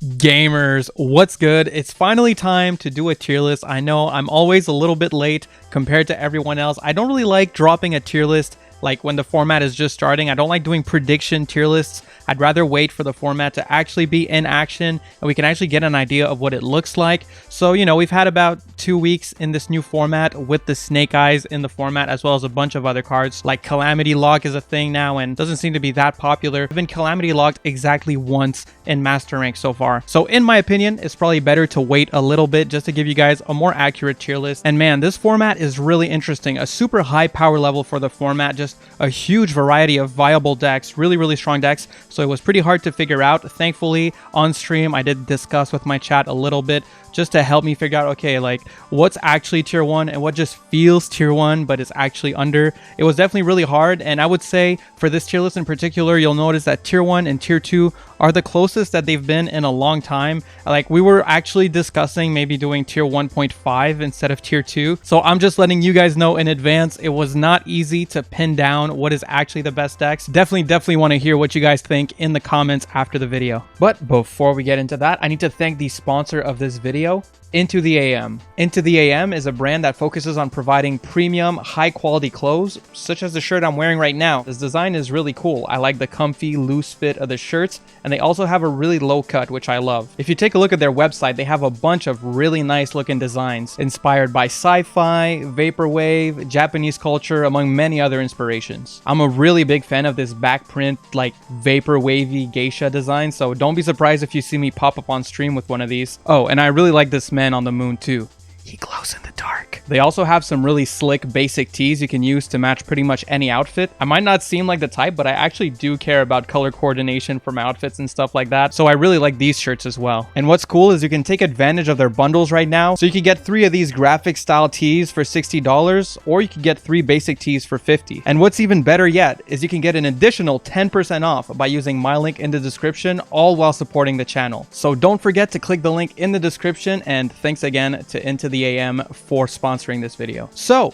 Gamers, what's good? It's finally time to do a tier list. I know I'm always a little bit late compared to everyone else. I don't really like dropping a tier list like when the format is just starting. I don't like doing prediction tier lists. I'd rather wait for the format to actually be in action and we can actually get an idea of what it looks like. So, you know, we've had about 2 weeks in this new format with the Snake Eyes in the format, as well as a bunch of other cards. Like Calamity Lock is a thing now and doesn't seem to be that popular. I've been Calamity Locked exactly once in Master Rank so far. So in my opinion, it's probably better to wait a little bit just to give you guys a more accurate tier list. And man, this format is really interesting. A super high power level for the format, just a huge variety of viable decks, really strong decks. So it was pretty hard to figure out. Thankfully, on stream, I did discuss with my chat a little bit just to help me figure out, okay, like what's actually tier 1 and what just feels tier 1 but is actually under. It was definitely really hard, and I would say for this tier list in particular, you'll notice that tier 1 and tier 2 are the closest that they've been in a long time. Like we were actually discussing maybe doing tier 1.5 instead of tier 2. So I'm just letting you guys know in advance, it was not easy to pin down what is actually the best decks. Definitely want to hear what you guys think in the comments after the video. But before we get into that, I need to thank the sponsor of this video, Into the AM. Into the AM is a brand that focuses on providing premium, high-quality clothes, such as the shirt I'm wearing right now. This design is really cool. I like the comfy, loose fit of the shirts, and they also have a really low cut, which I love. If you take a look at their website, they have a bunch of really nice-looking designs, inspired by sci-fi, vaporwave, Japanese culture, among many other inspirations. I'm a really big fan of this back print, like vaporwavy geisha design, so don't be surprised if you see me pop up on stream with one of these. Oh, and I really like this man on the moon too. He glows in the dark. They also have some really slick basic tees you can use to match pretty much any outfit. I might not seem like the type, but I actually do care about color coordination for my outfits and stuff like that. So I really like these shirts as well. And what's cool is you can take advantage of their bundles right now. So you can get 3 of these graphic style tees for $60, or you can get 3 basic tees for $50. And what's even better yet is you can get an additional 10% off by using my link in the description, all while supporting the channel. So don't forget to click the link in the description, and thanks again to Into the AM for sponsoring this video. So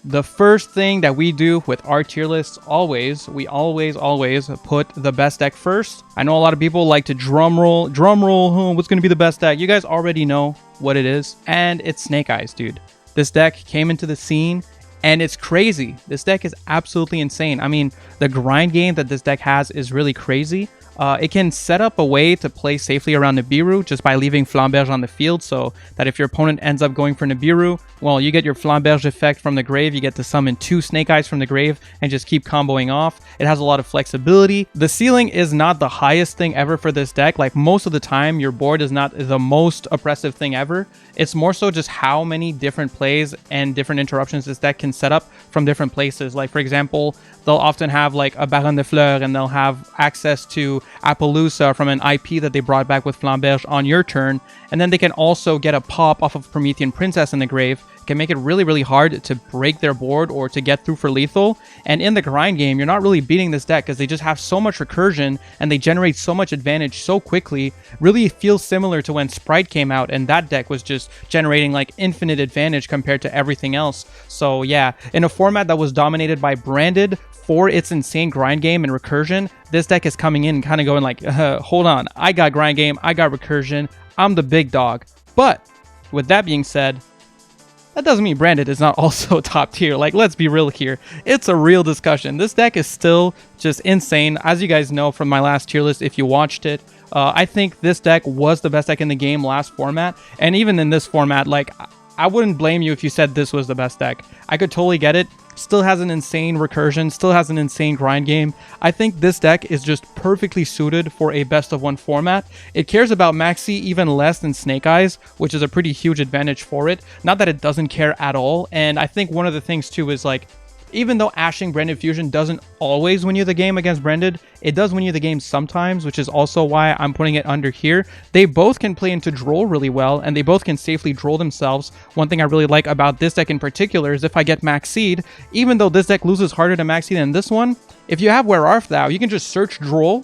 the first thing that we do with our tier lists, we always put the best deck first. I know a lot of people like to drum roll, what's going to be the best deck? You guys already know what it is, and it's Snake Eyes, dude. This deck came into the scene and it's crazy. This deck is absolutely insane. I mean, the grind game that this deck has is really crazy. It can set up a way to play safely around Nibiru just by leaving Flamberge on the field, so that if your opponent ends up going for Nibiru, well, you get your Flamberge effect from the grave. You get to summon 2 Snake Eyes from the grave and just keep comboing off. It has a lot of flexibility. The ceiling is not the highest thing ever for this deck. Like most of the time, your board is not the most oppressive thing ever. It's more so just how many different plays and different interruptions this deck can set up from different places. Like for example, they'll often have like a Baron de Fleur, and they'll have access to Appaloosa from an IP that they brought back with Flamberge on your turn, and then they can also get a pop off of Promethean Princess in the grave. It can make it really hard to break their board or to get through for lethal. And in the grind game, you're not really beating this deck because they just have so much recursion and they generate so much advantage so quickly. Really feels similar to when Sprite came out and that deck was just generating like infinite advantage compared to everything else. So yeah, in a format that was dominated by Branded for its insane grind game and recursion, this deck is coming in and kind of going like, hold on, I got grind game, I got recursion, I'm the big dog. But with that being said, that doesn't mean Branded is not also top tier. Like, let's be real here. It's a real discussion. This deck is still just insane. As you guys know from my last tier list, if you watched it, I think this deck was the best deck in the game last format. And even in this format, like, I wouldn't blame you if you said this was the best deck. I could totally get it. Still has an insane recursion, still has an insane grind game. I think this deck is just perfectly suited for a best of 1 format. It cares about Maxi even less than Snake Eyes, which is a pretty huge advantage for it. Not that it doesn't care at all. And I think one of the things too is like, even though ashing Branded Fusion doesn't always win you the game against Branded, it does win you the game sometimes, which is also why I'm putting it under here. They both can play into Droll really well, and they both can safely Droll themselves. One thing I really like about this deck in particular is if I get Max Seed, even though this deck loses harder to Max Seed than this one, if you have Where Art Thou, you can just search Droll,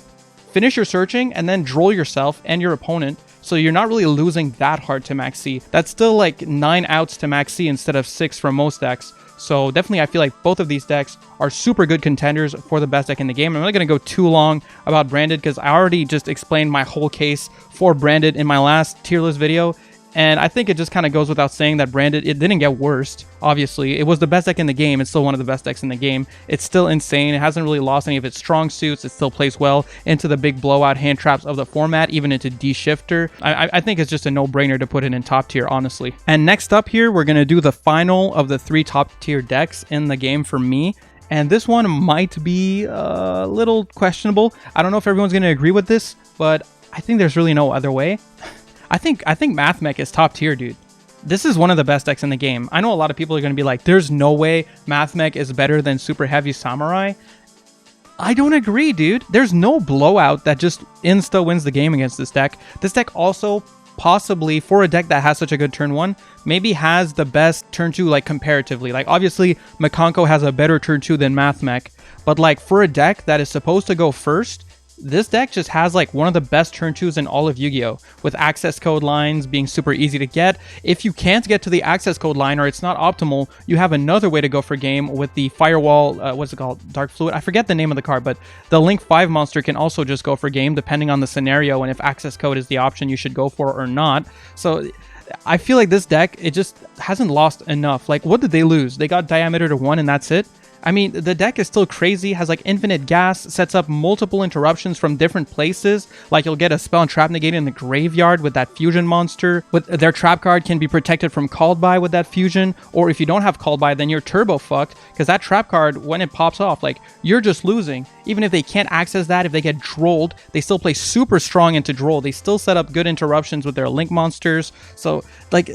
finish your searching, and then Droll yourself and your opponent. So you're not really losing that hard to Max C. That's still like 9 outs to Max C instead of 6 for most decks. So definitely I feel like both of these decks are super good contenders for the best deck in the game. I'm not going to go too long about Branded because I already just explained my whole case for Branded in my last tier list video. And I think it just kind of goes without saying that Branded, it didn't get worse, obviously. It was the best deck in the game. It's still one of the best decks in the game. It's still insane. It hasn't really lost any of its strong suits. It still plays well into the big blowout hand traps of the format, even into D-Shifter. I think it's just a no-brainer to put it in top tier, honestly. And next up here, we're going to do the final of the 3 top tier decks in the game for me. And this one might be a little questionable. I don't know if everyone's going to agree with this, but I think there's really no other way. I think MathMech is top tier, dude. This is one of the best decks in the game. I know a lot of people are going to be like, there's no way MathMech is better than Super Heavy Samurai. I don't agree, dude. There's no blowout that just insta wins the game against this deck. This deck also possibly, for a deck that has such a good turn 1, maybe has the best turn 2, like comparatively. Like obviously Makonko has a better turn 2 than MathMech, but like for a deck that is supposed to go first, this deck just has like one of the best turn 2s in all of Yu-Gi-Oh! With access code lines being super easy to get. If you can't get to the access code line or it's not optimal, you have another way to go for game with the Firewall, what's it called? Dark Fluid? I forget the name of the card, but the Link 5 monster can also just go for game depending on the scenario and if access code is the option you should go for or not. So I feel like this deck, it just hasn't lost enough. Like what did they lose? They got Diameter to 1 and that's it? I mean, the deck is still crazy, has like infinite gas, sets up multiple interruptions from different places. Like you'll get a spell and trap negated in the graveyard with that fusion monster. With their trap card can be protected from called by with that fusion. Or if you don't have called by, then you're turbo fucked. Because that trap card, when it pops off, like you're just losing. Even if they can't access that, if they get drolled, they still play super strong into droll. They still set up good interruptions with their link monsters. So like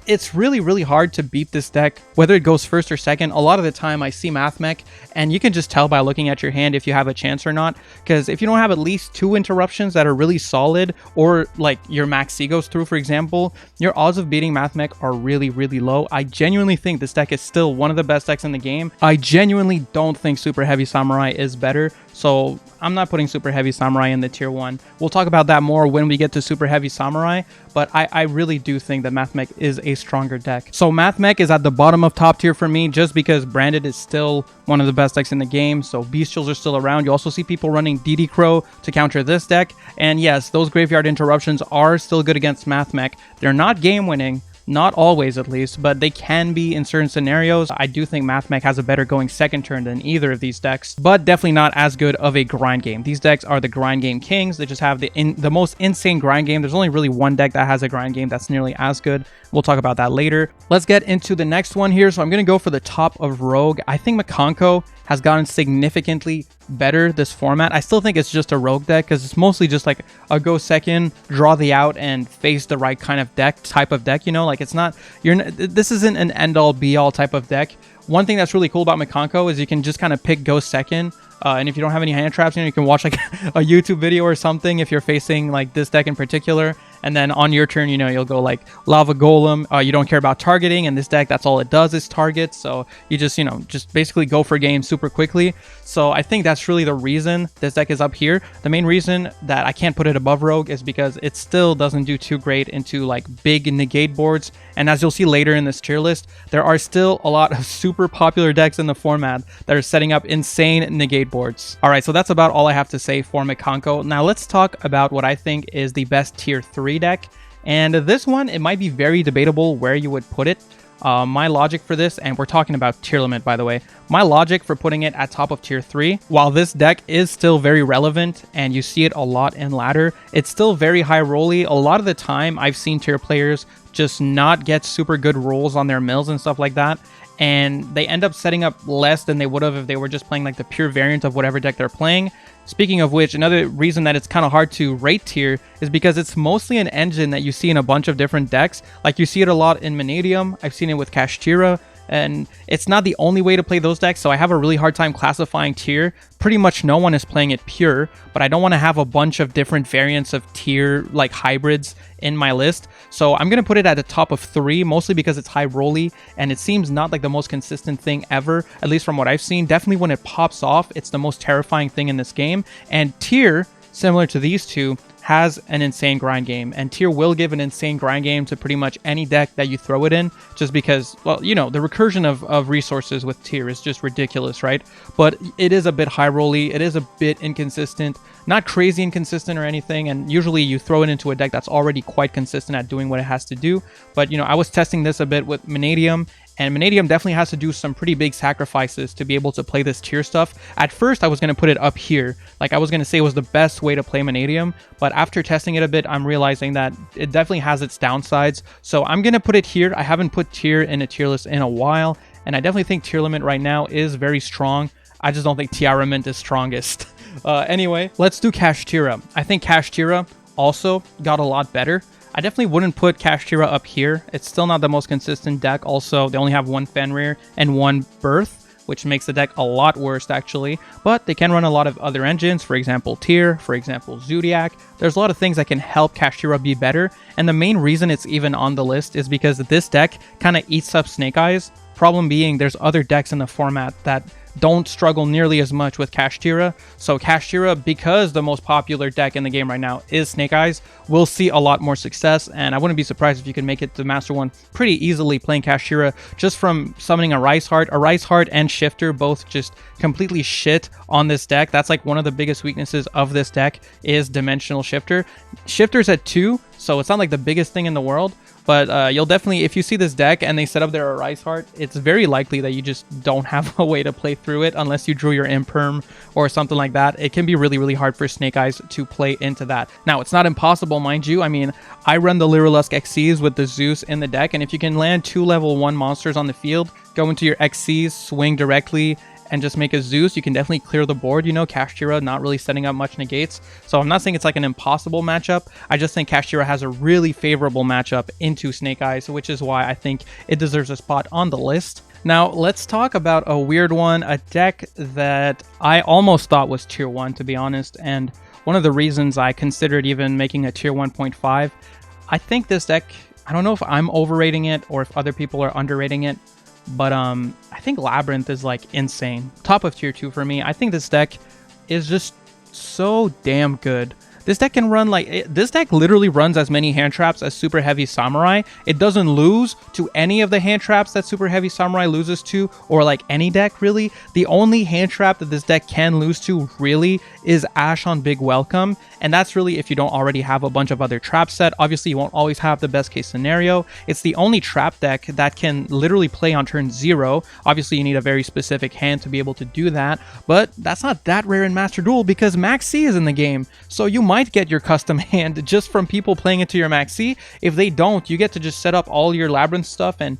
it's really, really hard to beat this deck, whether it goes first or second. A lot of the time I see MathMech, and you can just tell by looking at your hand if you have a chance or not. Because if you don't have at least 2 interruptions that are really solid, or like your Max C goes through, for example, your odds of beating MathMech are really, really low. I genuinely think this deck is still one of the best decks in the game. I genuinely don't think Super Heavy Samurai is better. So I'm not putting Super Heavy Samurai in the tier 1. We'll talk about that more when we get to Super Heavy Samurai, but I really do think that MathMech is a stronger deck. So MathMech is at the bottom of top tier for me just because Branded is still one of the best decks in the game, so Bestials are still around. You also see people running DD Crow to counter this deck, and yes, those graveyard interruptions are still good against MathMech. They're not game winning, not always at least, but they can be in certain scenarios. I do think MathMech has a better going second turn than either of these decks, but definitely not as good of a grind game. These decks are the grind game kings. They just have the most insane grind game. There's only really one deck that has a grind game that's nearly as good. We'll talk about that later. Let's get into the next one here. So I'm going to go for the top of Rogue. I think Makonko has gotten significantly better this format. I still think it's just a Rogue deck because it's mostly just like a go second, draw the out, and face the right kind of type of deck, you know? Like it's not, this isn't an end-all be-all type of deck. One thing that's really cool about Makonko is you can just kind of pick go second. And if you don't have any hand traps, you know, you can watch like a YouTube video or something if you're facing like this deck in particular. And then on your turn, you know, you'll go like Lava Golem. You don't care about targeting. And this deck, that's all it does is target. So you just, you know, just basically go for game super quickly. So I think that's really the reason this deck is up here. The main reason that I can't put it above Rogue is because it still doesn't do too great into like big negate boards. And as you'll see later in this tier list, there are still a lot of super popular decks in the format that are setting up insane negate boards. All right, so that's about all I have to say for Makonko. Now let's talk about what I think is the best tier 3 deck. And this one, it might be very debatable where you would put it. My logic for this, and we're talking about tier limit by the way, my logic for putting it at top of tier 3, while this deck is still very relevant and you see it a lot in ladder, it's still very high rolly. A lot of the time I've seen tier players just not get super good rolls on their mills and stuff like that, and they end up setting up less than they would have if they were just playing like the pure variant of whatever deck they're playing. Speaking of which, another reason that it's kind of hard to rate tier is because it's mostly an engine that you see in a bunch of different decks. Like you see it a lot in Manium, I've seen it with Kashtira, and it's not the only way to play those decks, so I have a really hard time classifying tier. Pretty much no one is playing it pure, but I don't want to have a bunch of different variants of tier like hybrids in my list. So I'm going to put it at the top of 3, mostly because it's high rolly and it seems not like the most consistent thing ever, at least from what I've seen. Definitely when it pops off, it's the most terrifying thing in this game. And tier, similar to these two, has an insane grind game, and tier will give an insane grind game to pretty much any deck that you throw it in, just because, well, you know, the recursion of resources with tier is just ridiculous, right? But it is a bit high rolly, it is a bit inconsistent, not crazy inconsistent or anything, and usually you throw it into a deck that's already quite consistent at doing what it has to do. But, you know, I was testing this a bit with Manium, and Manium definitely has to do some pretty big sacrifices to be able to play this tier stuff. At first, I was going to put it up here. Like, I was going to say it was the best way to play Manium, but after testing it a bit, I'm realizing that it definitely has its downsides. So I'm going to put it here. I haven't put tier in a tier list in a while, and I definitely think tier limit right now is very strong. I just don't think Tiara Mint is strongest. Anyway, let's do Kashtira. I think Kashtira also got a lot better. I definitely wouldn't put Kashtira up here. It's still not the most consistent deck. Also, they only have one Fenrir and one Birth, which makes the deck a lot worse, actually. But they can run a lot of other engines, for example, Tyr, for example, Zodiac. There's a lot of things that can help Kashtira be better. And the main reason it's even on the list is because this deck kind of eats up Snake Eyes. Problem being, there's other decks in the format that don't struggle nearly as much with Kashtira. So Kashtira, because the most popular deck in the game right now is Snake Eyes, will see a lot more success, and I wouldn't be surprised if you can make it to Master 1 pretty easily playing Kashtira just from summoning a Rice Heart. A Rice Heart and Shifter both just completely shit on this deck. That's like one of the biggest weaknesses of this deck is Dimensional Shifter. Shifter's at 2, so it's not like the biggest thing in the world. But you'll definitely, if you see this deck and they set up their Rice Heart, it's very likely that you just don't have a way to play through it unless you drew your Imperm or something like that. It can be really, really hard for Snake Eyes to play into that. Now, it's not impossible, mind you. I mean, I run the Lyrilusk XCs with the Zeus in the deck, and if you can land 2 level 1 monsters on the field, go into your XCs, swing directly, and just make a Zeus, you can definitely clear the board. You know, Kashtira not really setting up much negates. So I'm not saying it's like an impossible matchup. I just think Kashtira has a really favorable matchup into Snake Eyes, which is why I think it deserves a spot on the list. Now, let's talk about a weird one, a deck that I almost thought was tier 1, to be honest, and one of the reasons I considered even making a tier 1.5. I think this deck, I don't know if I'm overrating it or if other people are underrating it, but I think Labyrinth is like insane. Top of tier 2 for me. I think this deck is just so damn good. This deck can run like, this deck literally runs as many hand traps as Super Heavy Samurai. It doesn't lose to any of the hand traps that Super Heavy Samurai loses to, or like any deck really. The only hand trap that this deck can lose to really is Ash on Big Welcome, and that's really if you don't already have a bunch of other traps set. Obviously, you won't always have the best case scenario. It's the only trap deck that can literally play on turn 0. Obviously, you need a very specific hand to be able to do that, but that's not that rare in Master Duel because Max C is in the game, so you might get your custom hand just from people playing into your Max C. If they don't, you get to just set up all your Labyrinth stuff and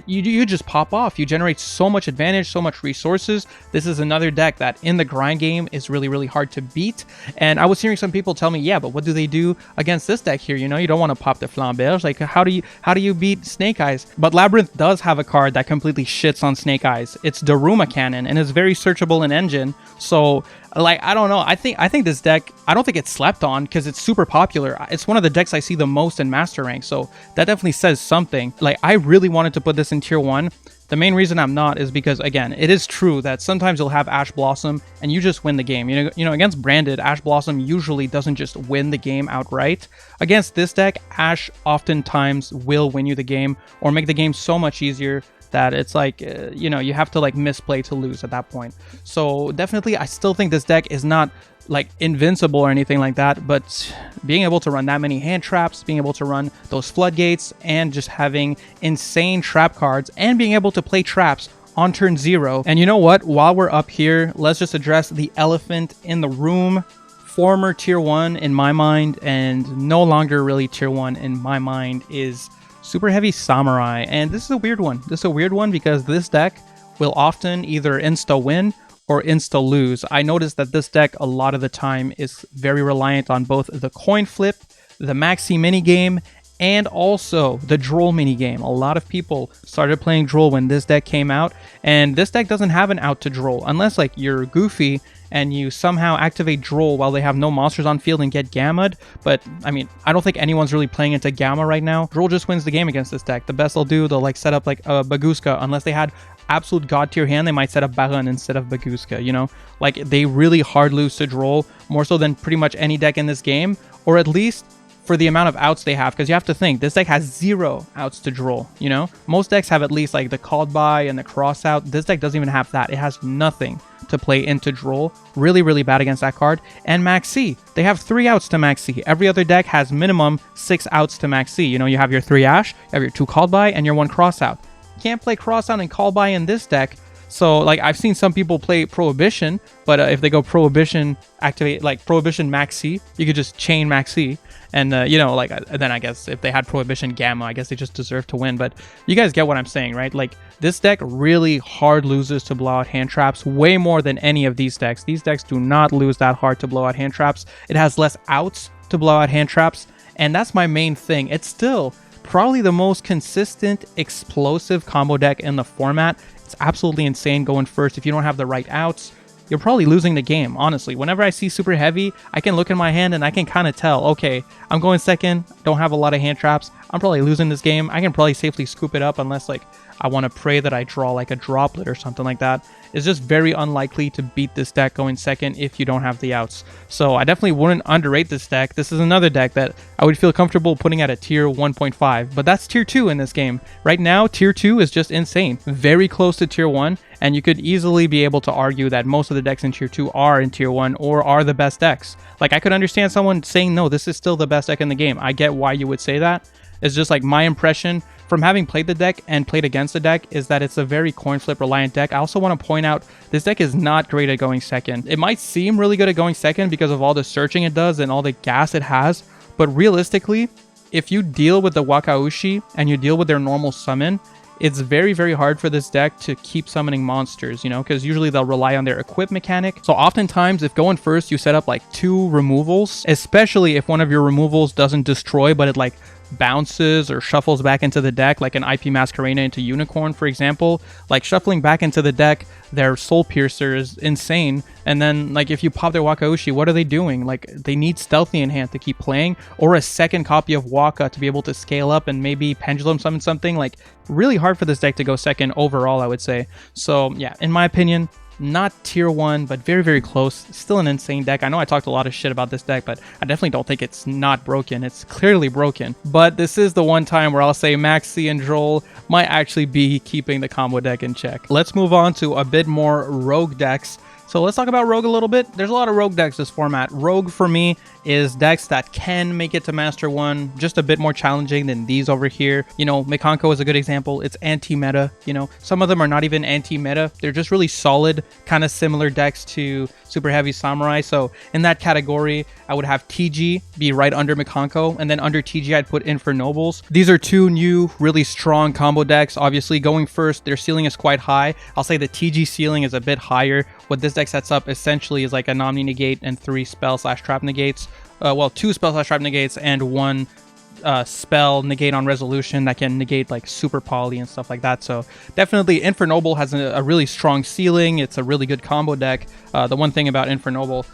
you just pop off. You generate so much advantage, so much resources. This is another deck that in the grind game is really, really hard to beat. And I was hearing some people tell me, yeah, but what do they do against this deck here? You know, you don't want to pop the Flamberge. Like, how do you beat Snake Eyes? But Labyrinth does have a card that completely shits on Snake Eyes. It's Daruma Cannon, and it's very searchable in Engine. So, like, I don't know. I think this deck, I don't think it's slept on because it's super popular. It's one of the decks I see the most in Master Rank. So that definitely says something. Like, I really wanted to put this in tier 1. The main reason I'm not is because, again, it is true that sometimes you'll have Ash Blossom and you just win the game. You know, against Branded, Ash Blossom usually doesn't just win the game outright. Against this deck, Ash oftentimes will win you the game or make the game so much easier that it's like, you know, you have to like misplay to lose at that point. So definitely, I still think this deck is not like invincible or anything like that, but being able to run that many hand traps, being able to run those floodgates, and just having insane trap cards and being able to play traps on turn 0. And you know what? While we're up here, let's just address the elephant in the room. Former tier 1 in my mind and no longer really tier 1 in my mind is Super Heavy Samurai. And this is a weird one. This is a weird one because this deck will often either insta-win or insta-lose. I noticed that this deck a lot of the time is very reliant on both the coin flip, the Maxi minigame, and also the Droll minigame. A lot of people started playing Droll when this deck came out, and this deck doesn't have an out to Droll unless like you're goofy and you somehow activate Droll while they have no monsters on field and get Gamma'd. But, I mean, I don't think anyone's really playing into Gamma right now. Droll just wins the game against this deck. The best they'll do, they'll like set up like a Baguska unless they had absolute god tier hand, they might set up Baron instead of Baguska, you know? Like, they really hard lose to Droll, more so than pretty much any deck in this game, or at least for the amount of outs they have, because you have to think, this deck has 0 outs to Droll, you know? Most decks have at least like the called by and the cross out. This deck doesn't even have that. It has nothing to play into Droll. Really, really bad against that card. And Maxi, they have 3 outs to Maxi. Every other deck has minimum 6 outs to Maxi. You know, you have your 3 Ash, you have your 2 called by, and your 1 cross out. You can't play cross out and call by in this deck. So, like, I've seen some people play Prohibition, but if they go Prohibition, activate, like, Prohibition Maxi, you could just chain Maxi. And, you know, like, then I guess if they had Prohibition Gamma, I guess they just deserve to win. But you guys get what I'm saying, right? Like, this deck really hard loses to blow out hand traps way more than any of these decks. These decks do not lose that hard to blow out hand traps. It has less outs to blow out hand traps. And that's my main thing. It's still probably the most consistent, explosive combo deck in the format. It's absolutely insane going first. If you don't have the right outs, you're probably losing the game, honestly. Whenever I see super heavy, I can look in my hand and I can kind of tell, okay, I'm going second, don't have a lot of hand traps, I'm probably losing this game. I can probably safely scoop it up unless, like, I want to pray that I draw like a droplet or something like that. It's just very unlikely to beat this deck going second if you don't have the outs. So I definitely wouldn't underrate this deck. This is another deck that I would feel comfortable putting at a tier 1.5, but that's tier 2 in this game. Right now, tier 2 is just insane. Very close to tier 1, and you could easily be able to argue that most of the decks in tier 2 are in tier 1 or are the best decks. Like, I could understand someone saying, no, this is still the best deck in the game. I get why you would say that. It's just like my impression from having played the deck and played against the deck is that it's a very coin flip reliant deck. I also want to point out this deck is not great at going second. It might seem really good at going second because of all the searching it does and all the gas it has, but realistically, if you deal with the Wakaushi and you deal with their normal summon, it's very, very hard for this deck to keep summoning monsters, you know, because usually they'll rely on their equip mechanic. So oftentimes, if going first, you set up like 2 removals, especially if one of your removals doesn't destroy, but it like bounces or shuffles back into the deck, like an IP Masquerena into Unicorn, for example. Like, shuffling back into the deck their Soul Piercer is insane. And then, like, if you pop their Wakaushi, what are they doing? Like, they need Stealthy in hand to keep playing, or a second copy of Waka to be able to scale up and maybe Pendulum summon something. Like, really hard for this deck to go second overall, I would say. So yeah, in my opinion, not tier 1, but very, very close. Still an insane deck. I know I talked a lot of shit about this deck, but I definitely don't think it's not broken. It's clearly broken. But this is the one time where I'll say Maxi and Droll might actually be keeping the combo deck in check. Let's move on to a bit more rogue decks. So let's talk about Rogue a little bit. There's a lot of Rogue decks this format. Rogue for me is decks that can make it to Master 1, just a bit more challenging than these over here. You know, Mikanko is a good example. It's anti-meta, you know. Some of them are not even anti-meta. They're just really solid, kind of similar decks to Super Heavy Samurai. So in that category, I would have TG be right under Mikanko, and then under TG, I'd put Infernobles. These are 2 new, really strong combo decks. Obviously, going first, their ceiling is quite high. I'll say the TG ceiling is a bit higher. What this deck sets up essentially is like a Omni Negate and 3 spell/trap negates. Well, 2 spell/trap negates and 1 spell negate on resolution that can negate like super poly and stuff like that. So definitely Infernoble has a really strong ceiling. It's a really good combo deck. The one thing about Infernoble,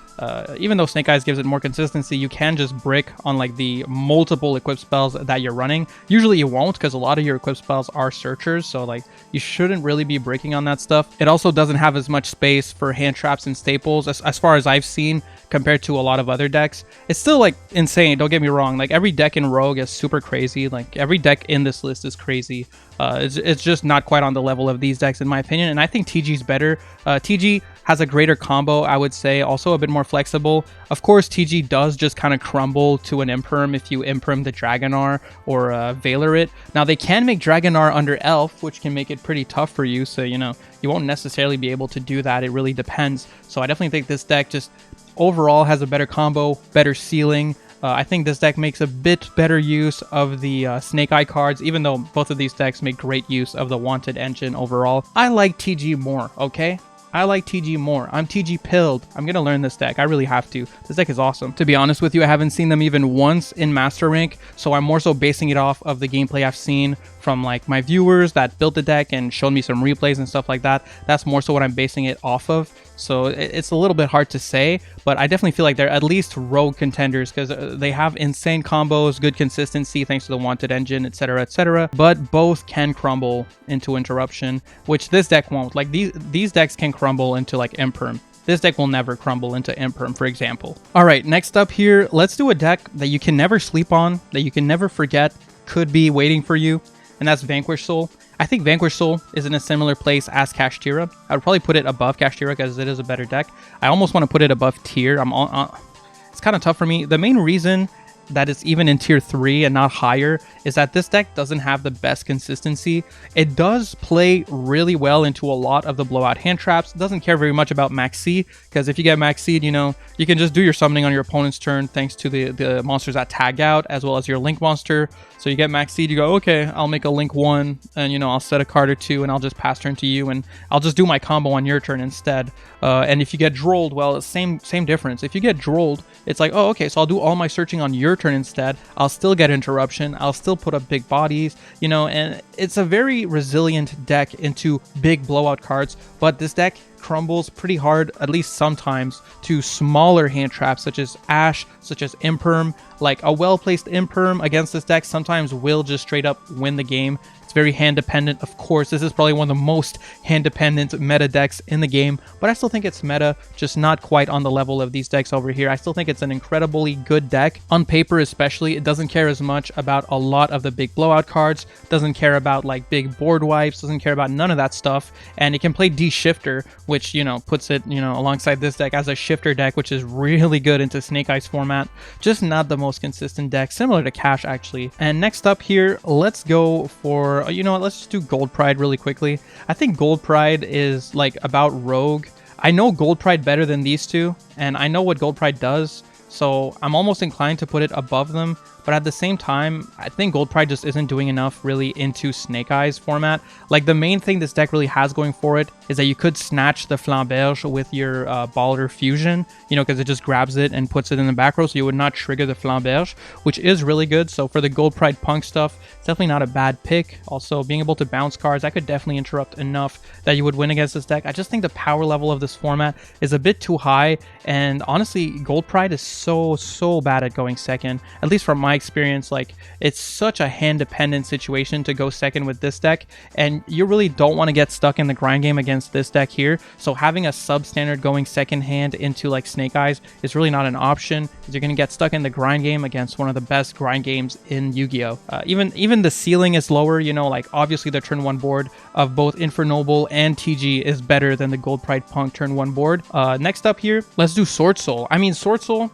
even though Snake Eyes gives it more consistency, you can just brick on like the multiple equip spells that you're running. Usually you won't, because a lot of your equip spells are searchers, so like you shouldn't really be breaking on that stuff. It also doesn't have as much space for hand traps and staples as far as I've seen compared to a lot of other decks. It's still like insane, don't get me wrong. Like, every deck in Rogue is super crazy. Like, every deck in this list is crazy. It's just not quite on the level of these decks in my opinion, and I think TG's better. TG has a greater combo, I would say, also a bit more flexible. Of course, TG does just kind of crumble to an Imperm if you Imperm the Dragonar or Valor it. Now, they can make Dragonar under Elf, which can make it pretty tough for you, so, you know, you won't necessarily be able to do that. It really depends. So I definitely think this deck just overall has a better combo, better ceiling. I think this deck makes a bit better use of the Snake Eye cards, even though both of these decks make great use of the Wanted engine overall. I like TG more, okay? I like TG more. I'm TG pilled. I'm going to learn this deck. I really have to. This deck is awesome. To be honest with you, I haven't seen them even once in Master Rank, so I'm more so basing it off of the gameplay I've seen from like my viewers that built the deck and showed me some replays and stuff like that. That's more so what I'm basing it off of. So it's a little bit hard to say, but I definitely feel like they're at least rogue contenders because they have insane combos, good consistency thanks to the wanted engine, etc, etc. But both can crumble into interruption, which this deck won't. Like these decks can crumble into like Imperm. This deck will never crumble into Imperm, for example. All right, next up here, let's do a deck that you can never sleep on, that you can never forget, could be waiting for you, and that's Vanquish Soul. I think Vanquish Soul is in a similar place as Kashtira. I would probably put it above Kashtira because it is a better deck. I almost want to put it above tier. It's kind of tough for me. The main reason that it's even in tier 3 and not higher is that this deck doesn't have the best consistency. It does play really well into a lot of the blowout hand traps. It doesn't care very much about max C, because if you get max C, you know, you can just do your summoning on your opponent's turn thanks to the monsters that tag out, as well as your link monster. So you get max seed, you go, okay, I'll make a link 1, and you know, I'll set a card or 2, and I'll just pass turn to you, and I'll just do my combo on your turn instead. And if you get drolled, well, it's same difference. If you get drolled, it's like, oh, okay, so I'll do all my searching on your turn instead. I'll still get interruption. I'll still put up big bodies, you know, and it's a very resilient deck into big blowout cards. But this deck crumbles pretty hard, at least sometimes, to smaller hand traps such as Ash, such as Imperm. Like a well-placed Imperm against this deck sometimes will just straight up win the game. It's very hand dependent. Of course, this is probably one of the most hand dependent meta decks in the game, but I still think it's meta, just not quite on the level of these decks over here. I still think it's an incredibly good deck. On paper especially, it doesn't care as much about a lot of the big blowout cards, doesn't care about like big board wipes, doesn't care about none of that stuff, and it can play D-Shifter, which, you know, puts it, you know, alongside this deck as a shifter deck, which is really good into Snake Eyes format. Just not the most consistent deck, similar to Cash actually. And next up here, let's go for, you know what, let's just do Gold Pride really quickly. I think Gold Pride is like about Rogue. I know Gold Pride better than these two, and I know what Gold Pride does, so I'm almost inclined to put it above them. But at the same time, I think Gold Pride just isn't doing enough really into Snake Eyes format. Like the main thing this deck really has going for it is that you could snatch the Flamberge with your Baller Fusion, you know, because it just grabs it and puts it in the back row, so you would not trigger the Flamberge, which is really good. So for the Gold Pride Punk stuff, it's definitely not a bad pick. Also, being able to bounce cards, that could definitely interrupt enough that you would win against this deck. I just think the power level of this format is a bit too high, and honestly, Gold Pride is so bad at going second, at least from my experience. Like, it's such a hand dependent situation to go second with this deck, and you really don't want to get stuck in the grind game against this deck here. So having a substandard going second hand into like Snake Eyes is really not an option, because you're going to get stuck in the grind game against one of the best grind games in Yu-Gi-Oh! Even the ceiling is lower, you know, like obviously the turn 1 board of both Infernoble and TG is better than the Gold Pride Punk turn 1 board. Next up here, let's do Sword Soul. I mean, Sword Soul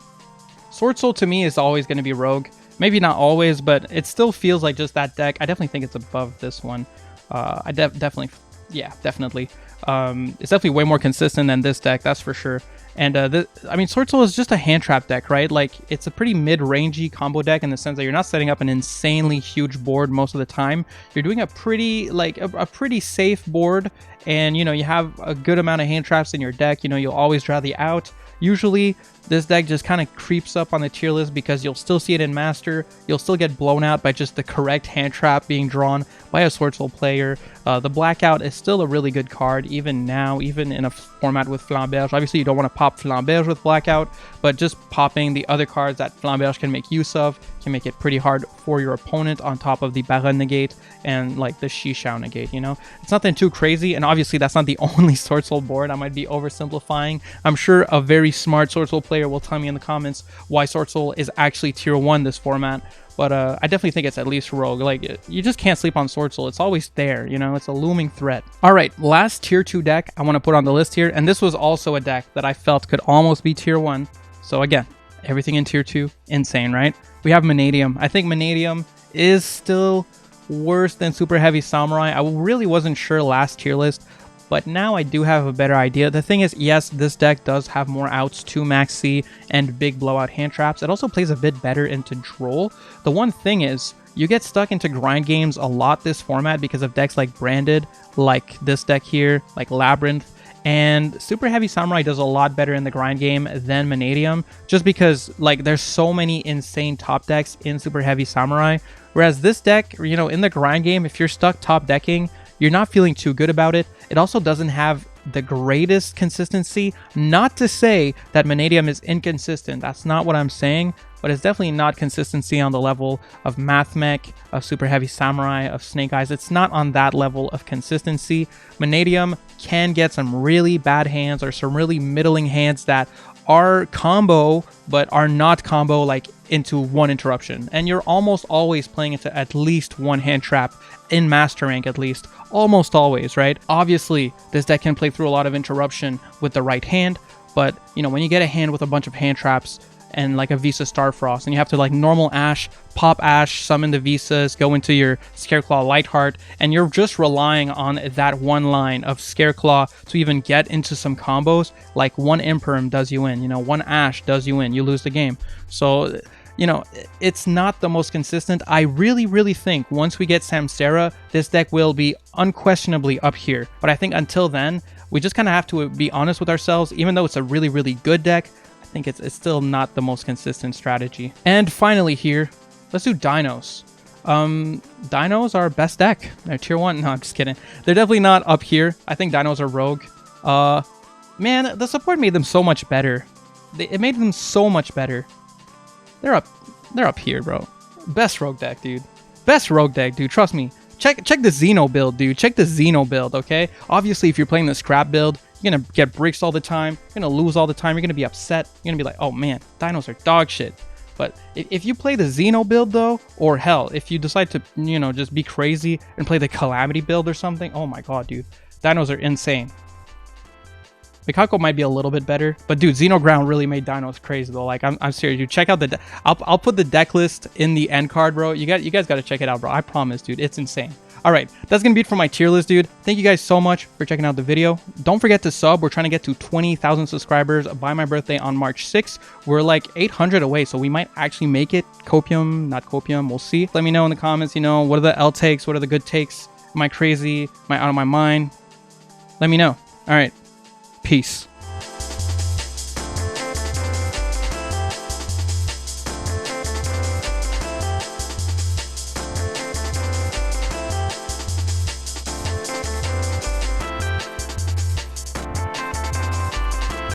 to me is always going to be Rogue. Maybe not always, but it still feels like just that deck. I definitely think it's above this one. Definitely. It's definitely way more consistent than this deck, that's for sure. And I mean, Sword Soul is just a hand trap deck, right? Like, it's a pretty mid-rangey combo deck in the sense that you're not setting up an insanely huge board most of the time. You're doing a pretty, like, a pretty safe board, and, you know, you have a good amount of hand traps in your deck. You know, you'll always draw the out. Usually, this deck just kind of creeps up on the tier list because you'll still see it in Master. You'll still get blown out by just the correct hand trap being drawn by a Sword Soul player. The Blackout is still a really good card, even now, even in a format with Flamberge. Obviously, you don't want to pop Flamberge with Blackout, but just popping the other cards that Flamberge can make use of can make it pretty hard for your opponent, on top of the Baron negate and like the Shishao negate, you know? It's nothing too crazy, and obviously that's not the only Sword Soul board. I might be oversimplifying. I'm sure a very smart Sword Soul player will tell me in the comments why Sword Soul is actually tier 1 this format. But I definitely think it's at least Rogue. Like, you just can't sleep on Sword Soul. It's always there, you know? It's a looming threat. All right, last tier 2 deck I want to put on the list here. And this was also a deck that I felt could almost be tier 1. So again, everything in tier 2, insane, right? We have Manium. I think Manium is still worse than Super Heavy Samurai. I really wasn't sure last tier list, but now I do have a better idea. The thing is, yes, this deck does have more outs to Max C and big blowout hand traps. It also plays a bit better into Droll. The one thing is, you get stuck into grind games a lot this format because of decks like Branded, like this deck here, like Labyrinth, and Super Heavy Samurai does a lot better in the grind game than Manium, just because like there's so many insane top decks in Super Heavy Samurai, whereas this deck, you know, in the grind game, if you're stuck top decking, you're not feeling too good about it. It also doesn't have the greatest consistency. Not to say that Manium is inconsistent. That's not what I'm saying. But it's definitely not consistency on the level of Math Mech, of Super Heavy Samurai, of Snake Eyes. It's not on that level of consistency. Manium can get some really bad hands or some really middling hands that are combo, but are not combo like into one interruption. And you're almost always playing into at least one hand trap in Master Rank, at least. Almost always, right? Obviously, this deck can play through a lot of interruption with the right hand, but you know, when you get a hand with a bunch of hand traps, and like a Visa Starfrost, and you have to like normal Ash, pop Ash, summon the Visas, go into your Scareclaw Lightheart, and you're just relying on that one line of Scareclaw to even get into some combos. Like one Imperm does you in, you know, one Ash does you in, you lose the game. So, you know, it's not the most consistent. I really think once we get Samsara, this deck will be unquestionably up here. But I think until then, we just kind of have to be honest with ourselves. Even though it's a really good deck, I think it's still not the most consistent strategy. And finally here, let's do Dinos. Dinos are best deck. They're tier 1. No, I'm just kidding. They're definitely not up here. I think Dinos are rogue. Man, the support made them so much better. It made them so much better. They're up here, bro. Best rogue deck, dude. Best rogue deck, dude. Trust me. Check the Xeno build, dude. Check the Xeno build, okay? Obviously, if you're playing the scrap build, you're gonna get bricks all the time. You're gonna lose all the time. You're gonna be upset. You're gonna be like, oh man, Dinos are dog shit. But if you play the Xeno build though, or hell, if you decide to, you know, just be crazy and play the Calamity build or something, oh my god, dude. Dinos are insane. Mikako might be a little bit better, but dude, Xenoground really made Dinos crazy though. Like, I'm serious, dude. Check out the I'll put the deck list in the end card, bro. You guys gotta check it out, bro. I promise, dude. It's insane. All right, that's gonna be it for my tier list, dude. Thank you guys so much for checking out the video. Don't forget to sub. We're trying to get to 20,000 subscribers by my birthday on March 6th. We're like 800 away, so we might actually make it. Copium, not copium, we'll see. Let me know in the comments, you know, what are the L takes? What are the good takes? Am I crazy? Am I out of my mind? Let me know. All right, peace.